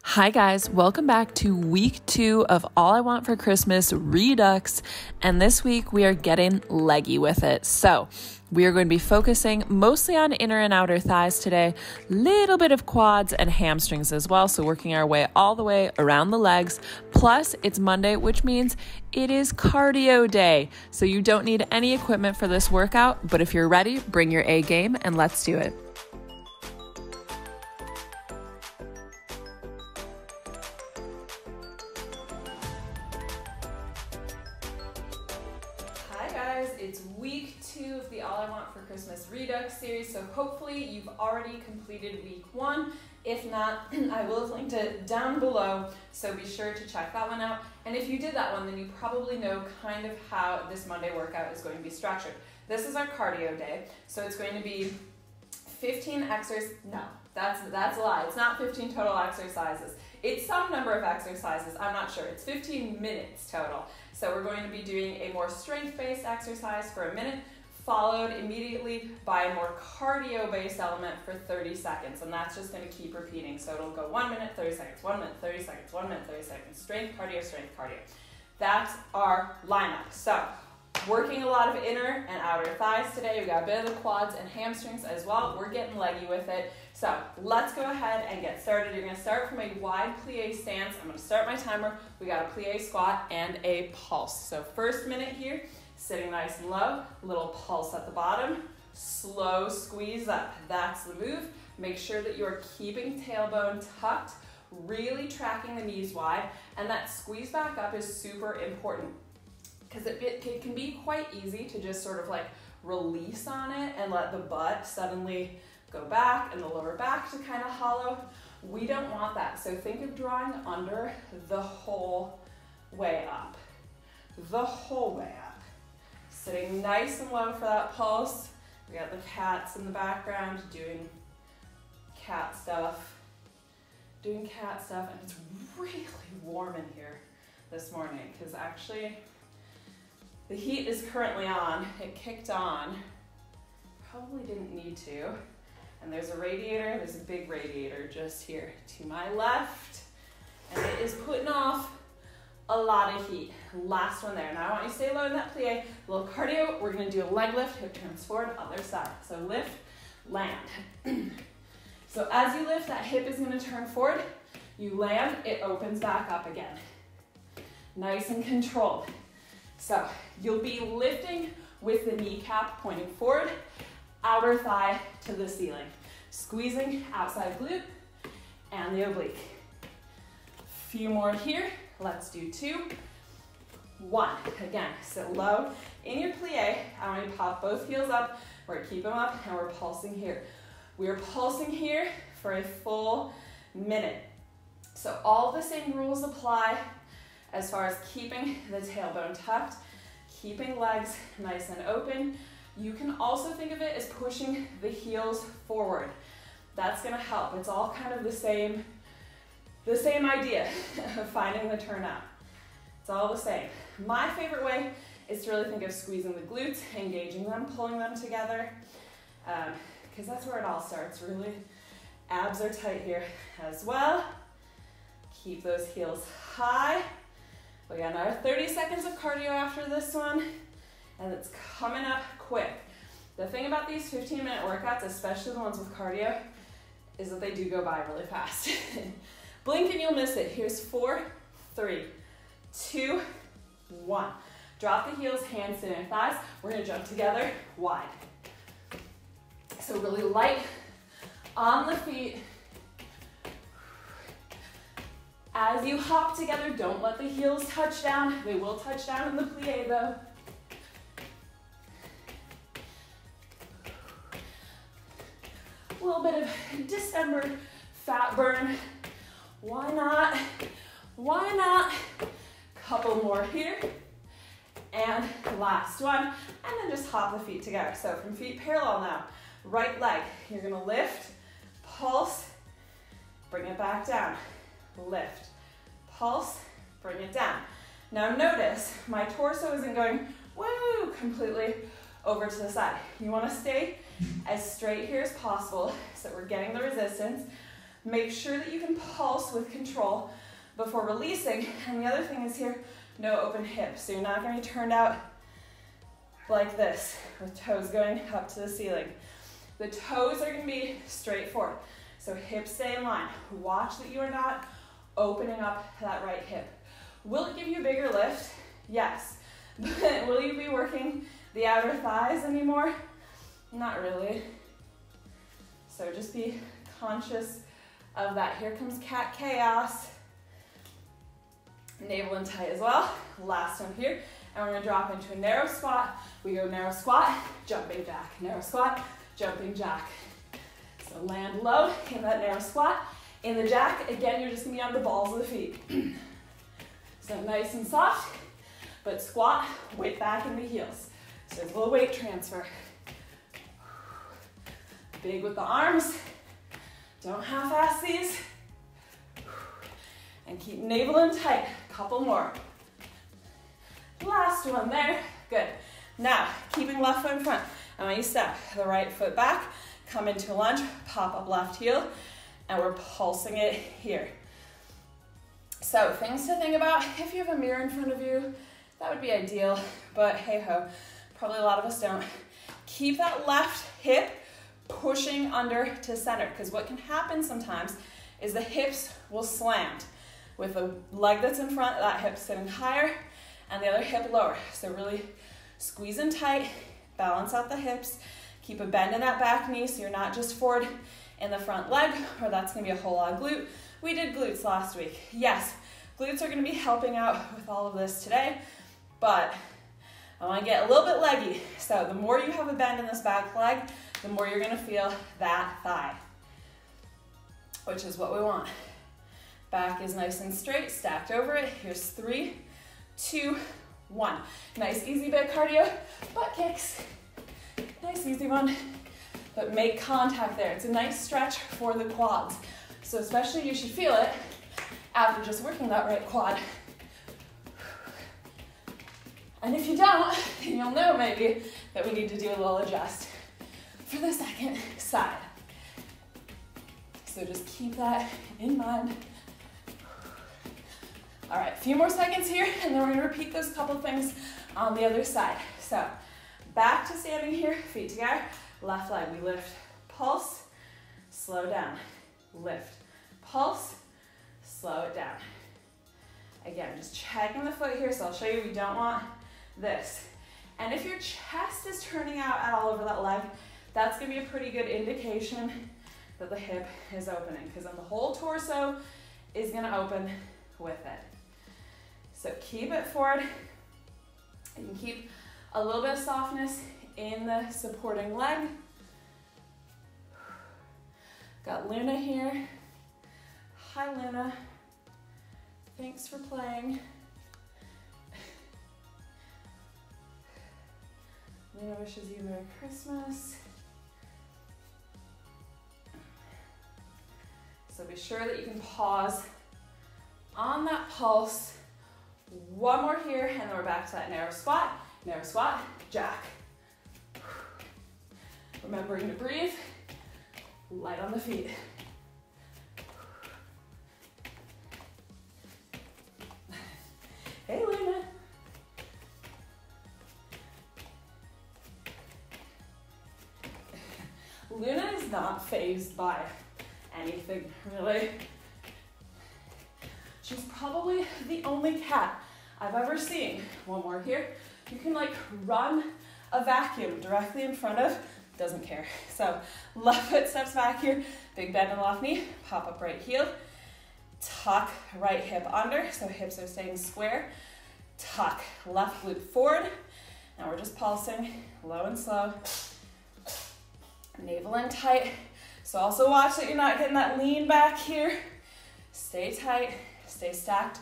Hi guys, welcome back to week 2 of All I Want for Christmas Redux, and this week we are getting leggy with it. So we are going to be focusing mostly on inner and outer thighs today, little bit of quads and hamstrings as well, so working our way all the way around the legs. Plus it's Monday, which means it is cardio day, so you don't need any equipment for this workout, but if you're ready, bring your A game and let's do it. It's week 2 of the All I Want for Christmas Redux series, so hopefully you've already completed week 1. If not, I will have linked it down below, so be sure to check that one out. And if you did that one, then you probably know kind of how this Monday workout is going to be structured. This is our cardio day, so it's going to be 15 exercises. No, that's a lie. It's not 15 total exercises. It's some number of exercises, I'm not sure. It's 15 minutes total. So we're going to be doing a more strength-based exercise for a minute, followed immediately by a more cardio-based element for 30 seconds. And that's just going to keep repeating. So it'll go 1 minute, 30 seconds, 1 minute, 30 seconds, 1 minute, 30 seconds, strength, cardio, strength, cardio. That's our lineup. So working a lot of inner and outer thighs today. We got a bit of the quads and hamstrings as well. We're getting leggy with it. So let's go ahead and get started. You're going to start from a wide plie stance. I'm going to start my timer. We got a plie squat and a pulse. So first minute here, sitting nice and low, little pulse at the bottom, slow squeeze up. That's the move. Make sure that you're keeping tailbone tucked, really tracking the knees wide, and that squeeze back up is super important, because it can be quite easy to just sort of like release on it and let the butt suddenly go back and the lower back to kind of hollow. We don't want that. So think of drawing under the whole way up. The whole way up. Sitting nice and low for that pulse. We got the cats in the background doing cat stuff. And it's really warm in here this morning because actually the heat is currently on. It kicked on. Probably didn't need to. And there's a radiator, there's a big radiator just here to my left. And it is putting off a lot of heat. Last one there. Now I want you to stay low in that plie. A little cardio. We're going to do a leg lift, hip turns forward, other side. So lift, land. So as you lift, that hip is going to turn forward. You land, it opens back up again. Nice and controlled. So you'll be lifting with the kneecap pointing forward, outer thigh to the ceiling. Squeezing outside glute and the oblique. Few more here. Let's do 2. 1. Again, sit low in your plie. I want you to pop both heels up. We're going to keep them up and we're pulsing here. We're pulsing here for a full minute. So all the same rules apply as far as keeping the tailbone tucked, keeping legs nice and open. You can also think of it as pushing the heels forward. That's going to help. It's all kind of the same idea of finding the turn out. It's all the same. My favorite way is to really think of squeezing the glutes, engaging them, pulling them together, because that's where it all starts, really. Abs are tight here as well. Keep those heels high. We got another 30 seconds of cardio after this one, and it's coming up quick. The thing about these 15-minute workouts, especially the ones with cardio, is that they do go by really fast. Blink and you'll miss it. Here's 4, 3, 2, 1. Drop the heels, hands to inner thighs. We're gonna jump together, wide. So really light on the feet. As you hop together, don't let the heels touch down. They will touch down in the plie though. A little bit of December fat burn. Why not? Why not? Couple more here. And last one. And then just hop the feet together. So from feet parallel now. Right leg. You're gonna lift, pulse, bring it back down. Lift, pulse, bring it down. Now notice my torso isn't going woo completely over to the side. You want to stay as straight here as possible so that we're getting the resistance, Make sure that you can pulse with control before releasing. And the other thing is here, no open hips. So you're not going to be turned out like this with toes going up to the ceiling. The toes are going to be straight forward. So hips stay in line. Watch that you are not opening up that right hip. Will it give you a bigger lift? Yes. But will you be working the outer thighs anymore? Not really. So just be conscious of that. Here comes cat chaos. Navel in tight as well. Last one here. And we're going to drop into a narrow squat. We go narrow squat, jumping jack. Narrow squat, jumping jack. So land low in that narrow squat. In the jack, again, you're just going to be on the balls of the feet. So nice and soft, but squat, weight back in the heels. So there's a little weight transfer. Big with the arms. Don't half-ass these. And keep navel in tight. Couple more. Last one there. Good. Now, keeping left foot in front. I want you to step the right foot back, come into a lunge, pop up left heel, and we're pulsing it here. So, things to think about. If you have a mirror in front of you, that would be ideal, but hey-ho, probably a lot of us don't. Keep that left hip pushing under to center, because what can happen sometimes is the hips will slant with the leg that's in front, that hip sitting higher, and the other hip lower. So really squeeze in tight, balance out the hips, keep a bend in that back knee so you're not just forward in the front leg, or that's gonna be a whole lot of glute. We did glutes last week. Yes, glutes are gonna be helping out with all of this today, but I wanna get a little bit leggy. So the more you have a bend in this back leg, the more you're gonna feel that thigh, which is what we want. Back is nice and straight, stacked over it. Here's 3, 2, 1. Nice easy bit of cardio, butt kicks. Nice easy one, but make contact there. It's a nice stretch for the quads. So especially you should feel it after just working that right quad. And if you don't, then you'll know maybe that we need to do a little adjust for the second side. So just keep that in mind. All right, a few more seconds here, and then we're gonna repeat those couple things on the other side. So back to standing here, feet together, left leg, we lift, pulse, slow down, lift, pulse, slow it down. Again, just checking the foot here, so I'll show you we don't want this. And if your chest is turning out at all over that leg, that's gonna be a pretty good indication that the hip is opening, because then the whole torso is gonna open with it. So keep it forward. You can keep a little bit of softness in the supporting leg. Got Luna here. Hi, Luna. Thanks for playing. Luna wishes you Merry Christmas. So be sure that you can pause on that pulse. One more here, and then we're back to that narrow squat, jack. Remembering to breathe, light on the feet. Hey, Luna. Luna is not fazed by anything, really. She's probably the only cat I've ever seen. One more here. You can like run a vacuum directly in front of, doesn't care. So left foot steps back here, big bend in the left knee, pop up right heel, tuck right hip under, so hips are staying square, tuck left glute forward. Now we're just pulsing low and slow, navel in tight. So also watch that you're not getting that lean back here. Stay tight. Stay stacked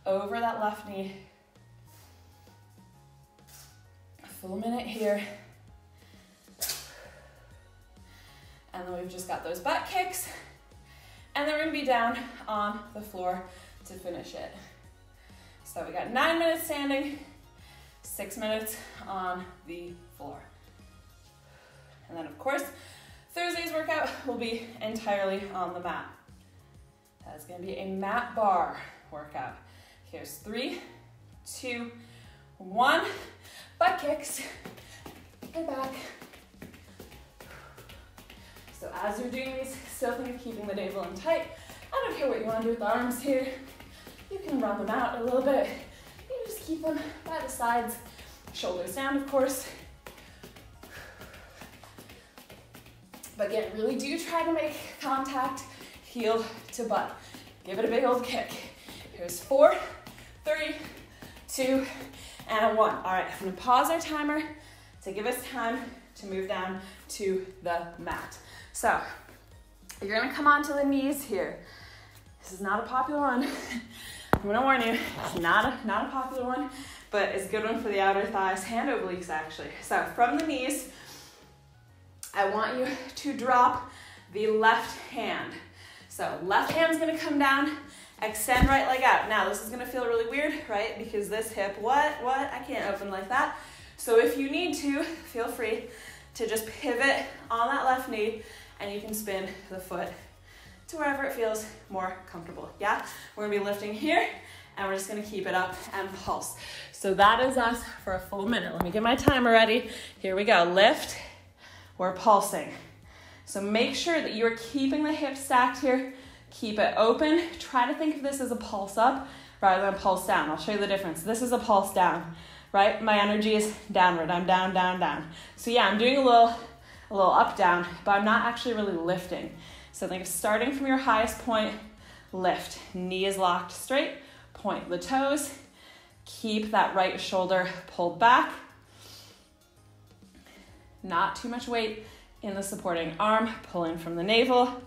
over that left knee. A full minute here. And then we've just got those butt kicks. And then we're gonna be down on the floor to finish it. So we got 9 minutes standing, 6 minutes on the floor. And then of course, Thursday's workout will be entirely on the mat. That's gonna be a mat bar workout. Here's 3, 2, 1. Butt kicks and back. So as you're doing these, still think of keeping the navel in tight. I don't care what you want to do with the arms here. You can run them out a little bit. You just keep them by the sides. Shoulders down, of course. But again, really do try to make contact heel to butt. Give it a big old kick. Here's 4, 3, 2, and 1. All right, I'm gonna pause our timer to give us time to move down to the mat. So, you're gonna come onto the knees here. This is not a popular one. I'm gonna warn you, it's not a popular one, but it's a good one for the outer thighs and obliques actually. So, from the knees, I want you to drop the left hand. So, left hand's gonna come down, extend right leg out. Now, this is gonna feel really weird, right? Because this hip, what? I can't open like that. So if you need to, feel free to just pivot on that left knee and you can spin the foot to wherever it feels more comfortable, yeah? We're gonna be lifting here and we're just gonna keep it up and pulse. So that is us for a full minute. Let me get my timer ready. Here we go, lift, we're pulsing. So make sure that you're keeping the hips stacked here. Keep it open. Try to think of this as a pulse up rather than a pulse down. I'll show you the difference. This is a pulse down, right? My energy is downward. I'm down, down, down. So yeah, I'm doing a little up, down, but I'm not actually really lifting. So think of starting from your highest point, lift. Knee is locked straight, point the toes. Keep that right shoulder pulled back. Not too much weight in the supporting arm, pulling from the navel.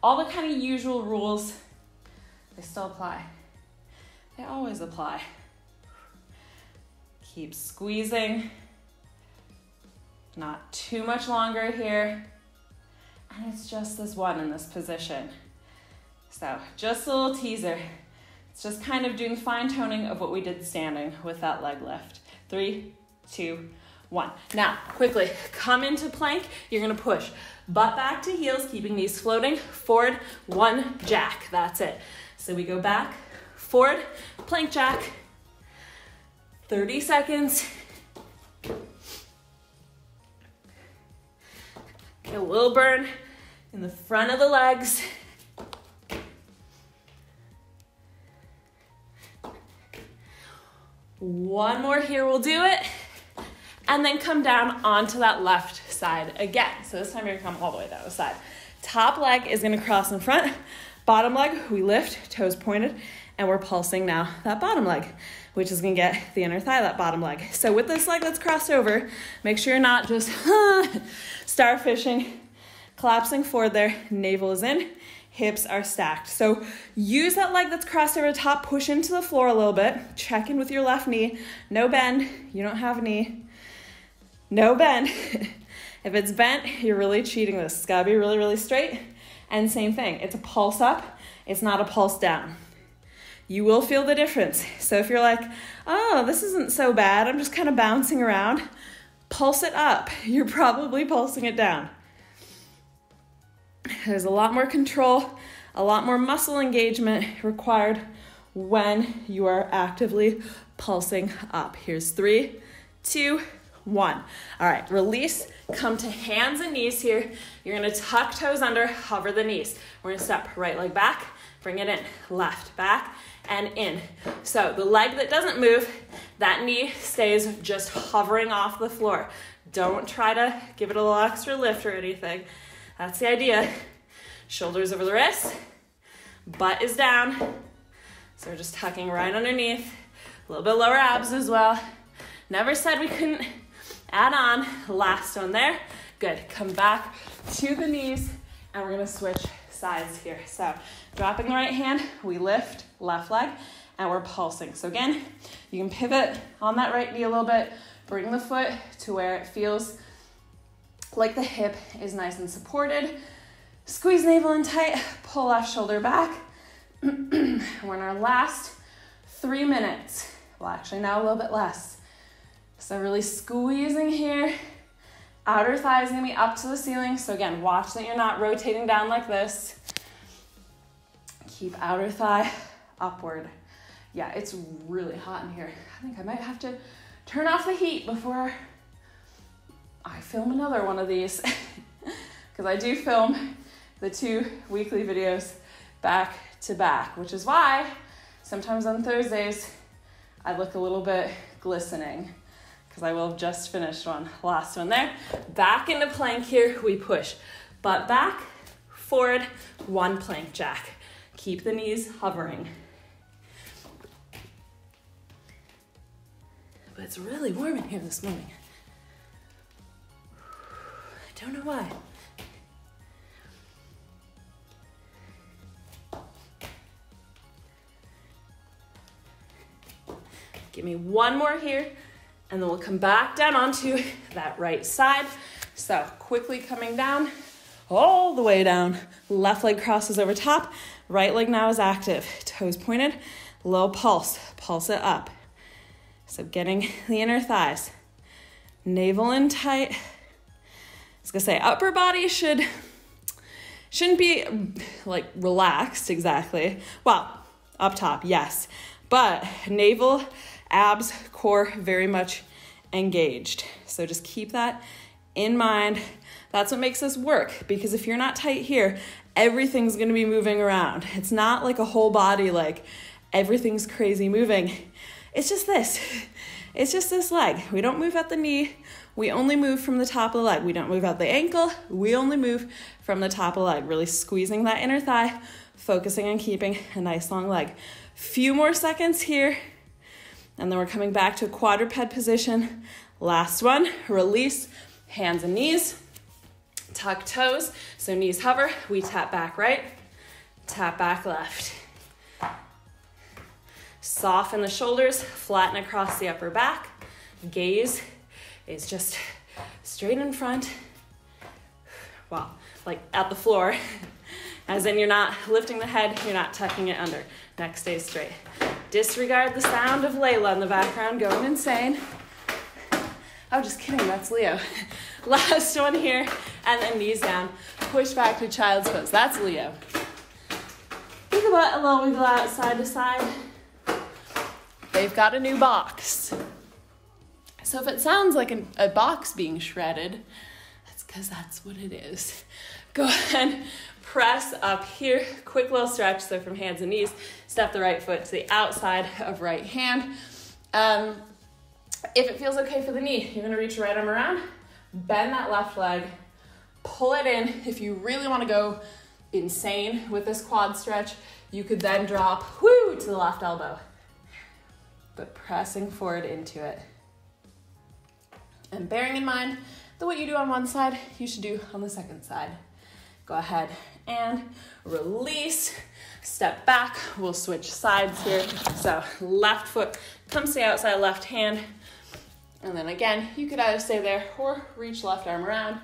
All the kind of usual rules, they still apply. They always apply. Keep squeezing. Not too much longer here. And it's just this one in this position. So just a little teaser. It's just kind of doing fine toning of what we did standing with that leg lift. 3, 2, 1. Now, quickly, come into plank. You're gonna push butt back to heels, keeping knees floating. Forward, 1 jack. That's it. So we go back, forward, plank jack. 30 seconds. Get a little burn in the front of the legs. One more here, we'll do it. And then come down onto that left side again. So this time you're gonna come all the way down the side. Top leg is gonna cross in front. Bottom leg, we lift, toes pointed, and we're pulsing now that bottom leg, which is gonna get the inner thigh, that bottom leg. So with this leg that's crossed over, make sure you're not just starfishing, collapsing forward there, navel is in, hips are stacked. So use that leg that's crossed over the top, push into the floor a little bit, check in with your left knee, no bend, you don't have a knee, no bend. If it's bent, you're really cheating this. It's gotta be really, really straight. And same thing, it's a pulse up, it's not a pulse down. You will feel the difference. So if you're like, oh, this isn't so bad, I'm just kind of bouncing around, pulse it up. You're probably pulsing it down. There's a lot more control, a lot more muscle engagement required when you are actively pulsing up. Here's 3, 2, 1. All right, release, come to hands and knees here. You're gonna tuck toes under, hover the knees. We're gonna step right leg back, bring it in, left, back, and in. So the leg that doesn't move, that knee stays just hovering off the floor. Don't try to give it a little extra lift or anything. That's the idea. Shoulders over the wrists, butt is down. So we're just tucking right underneath. A little bit lower abs as well. Never said we couldn't add on. Last one there. Good. Come back to the knees and we're gonna switch sides here. So dropping the right hand, we lift left leg and we're pulsing. So again, you can pivot on that right knee a little bit, bring the foot to where it feels like the hip is nice and supported. Squeeze navel in tight, pull left shoulder back. We're in our last 3 minutes. Well, actually now a little bit less. So really squeezing here. Outer thigh is gonna be up to the ceiling. So again, watch that you're not rotating down like this. Keep outer thigh upward. Yeah, it's really hot in here. I think I might have to turn off the heat before I film another one of these. Because I do film the 2 weekly videos back to back, which is why sometimes on Thursdays I look a little bit glistening, because I will have just finished one. Last one there. Back into plank here, we push. Butt back, forward, 1 plank jack. Keep the knees hovering. But it's really warm in here this morning. I don't know why. Give me 1 more here, and then we'll come back down onto that right side. So quickly coming down, all the way down. Left leg crosses over top. Right leg now is active. Toes pointed, low pulse. Pulse it up. So getting the inner thighs. Navel in tight. I was gonna say upper body shouldn't be like relaxed exactly. Well, up top, yes. But navel, abs, core, very much engaged. So just keep that in mind. That's what makes this work, because if you're not tight here, everything's gonna be moving around. It's not like a whole body, like everything's crazy moving. It's just this. It's just this leg. We don't move at the knee. We only move from the top of the leg. We don't move out the ankle. We only move from the top of the leg. Really squeezing that inner thigh, focusing on keeping a nice long leg. Few more seconds here, and then we're coming back to a quadruped position. Last one, release, hands and knees, tuck toes, so knees hover, we tap back right, tap back left. Soften the shoulders, flatten across the upper back. Gaze is just straight in front. Well, like at the floor, as in you're not lifting the head, you're not tucking it under. Neck stays straight. Disregard the sound of Layla in the background going insane. Oh, just kidding, that's Leo. Last one here, and then knees down. Push back to child's pose, that's Leo. Think about a little wiggle out side to side. They've got a new box. So if it sounds like a box being shredded, that's because that's what it is. Go ahead, press up here. Quick little stretch, so from hands and knees, step the right foot to the outside of right hand. If it feels okay for the knee, you're gonna reach your right arm around, bend that left leg, pull it in. If you really wanna go insane with this quad stretch, you could then drop, to the left elbow. But pressing forward into it. And bearing in mind that what you do on one side, you should do on the second side. Go ahead and release, step back. We'll switch sides here. So left foot comes to the outside, left hand. And then again, you could either stay there or reach left arm around.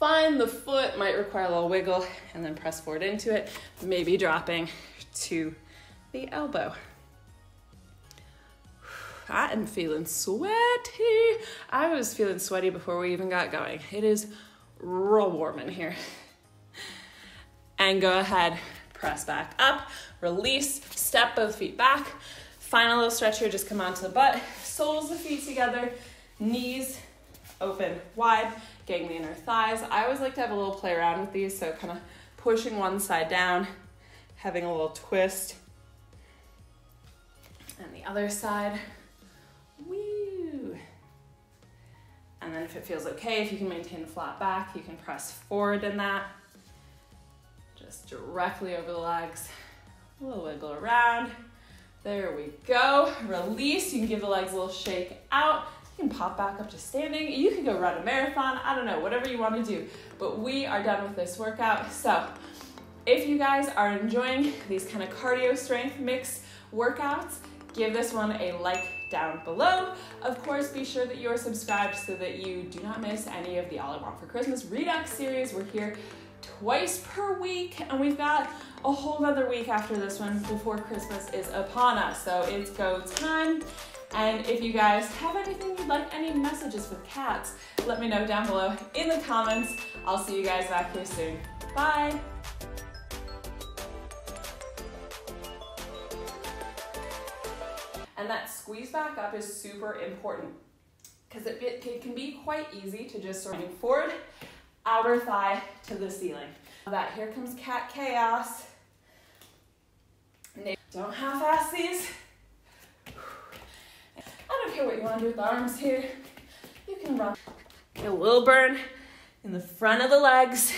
Find the foot, might require a little wiggle, and then press forward into it, maybe dropping to the elbow. I am feeling sweaty. I was feeling sweaty before we even got going. It is real warm in here. And go ahead, press back up, release, step both feet back. Final little stretch here, just come onto the butt, soles of feet together, knees open wide, getting the inner thighs. I always like to have a little play around with these, so kind of pushing one side down, having a little twist. And the other side. Woo! And then if it feels okay, if you can maintain a flat back, you can press forward in that. Just directly over the legs. A little wiggle around. There we go. Release. You can give the legs a little shake out. You can pop back up to standing. You can go run a marathon. I don't know, whatever you want to do. But we are done with this workout. So if you guys are enjoying these kind of cardio strength mix workouts, give this one a like down below. Of course, be sure that you are subscribed so that you do not miss any of the All I Want for Christmas Redux series. We're here twice per week, and we've got a whole other week after this one before Christmas is upon us. So it's go time. And if you guys have anything you'd like, any messages with cats, let me know down below in the comments. I'll see you guys back here soon. Bye. And that squeeze back up is super important because it can be quite easy to just sort of forward, outer thigh to the ceiling. That here comes cat chaos. Don't half-ass these. I don't care what you want to do with the arms here. You can run. A little burn in the front of the legs.